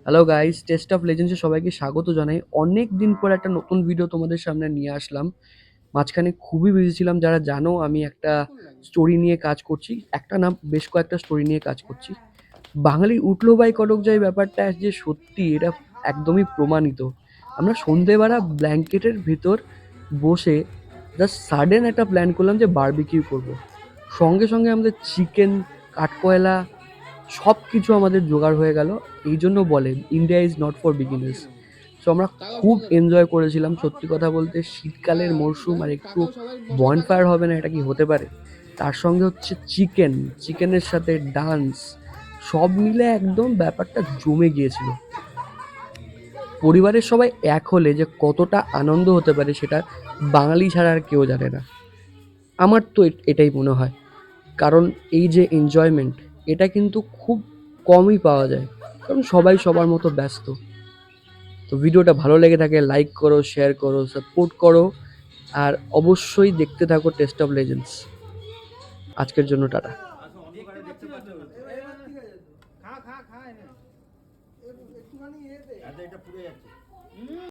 Hello guys, test of লেজেন্ডসে সবাইকে স্বাগত জানাই। অনেক দিন পর একটা নতুন ভিডিও তোমাদের সামনে নিয়ে আসলাম। মাঝখানে খুবই বিজি ছিলাম, যারা জানো আমি একটা স্টোরি নিয়ে কাজ করছি, একটা না বেশ কয়েকটা স্টোরি নিয়ে কাজ করছি। বাঙালি উঠলো বাই কটক যায় ব্যাপারটা যে সত্যি এটা একদমই প্রমাণিত। আমরা সন্ধেবেলা ব্ল্যাঙ্কেটের ভিতর বসে জাস্ট সাডেন একটা প্ল্যান করলাম যে বারবিকিউ করব। সঙ্গে সঙ্গে আমাদের চিকেন, কাঠকয়লা সব কিছু আমাদের জোগাড় হয়ে গেল। এই জন্য বলে India is not for beginners. So আমরা খুব এনজয় করেছিলাম, সত্যি কথা বলতে। শীতকালের মরশুম আর একটু বনফায়ার হবে না, এটা কি হতে পারে? তার সঙ্গে হচ্ছে চিকেন, চিকেনের সাথে ডান্স, সব মিলে একদম ব্যাপারটা জমে গিয়েছিল। পরিবারের সবাই এক হলে যে কতটা আনন্দ হতে পারে সেটা বাঙালি ছাড়া আর কেউ জানে না। আমার তো এটাই মনে হয়। কারণ এই যে এনজয়মেন্ট, এটা কিন্তু খুব কমই পাওয়া যায়, কারণ সবাই সবার মতো ব্যস্ত। তো ভিডিওটা ভালো লেগে থাকে লাইক করো, শেয়ার করো, সাপোর্ট করো, আর অবশ্যই দেখতে থাকো টেস্ট অফ লেজেন্ডস। আজকের জন্য টাটা।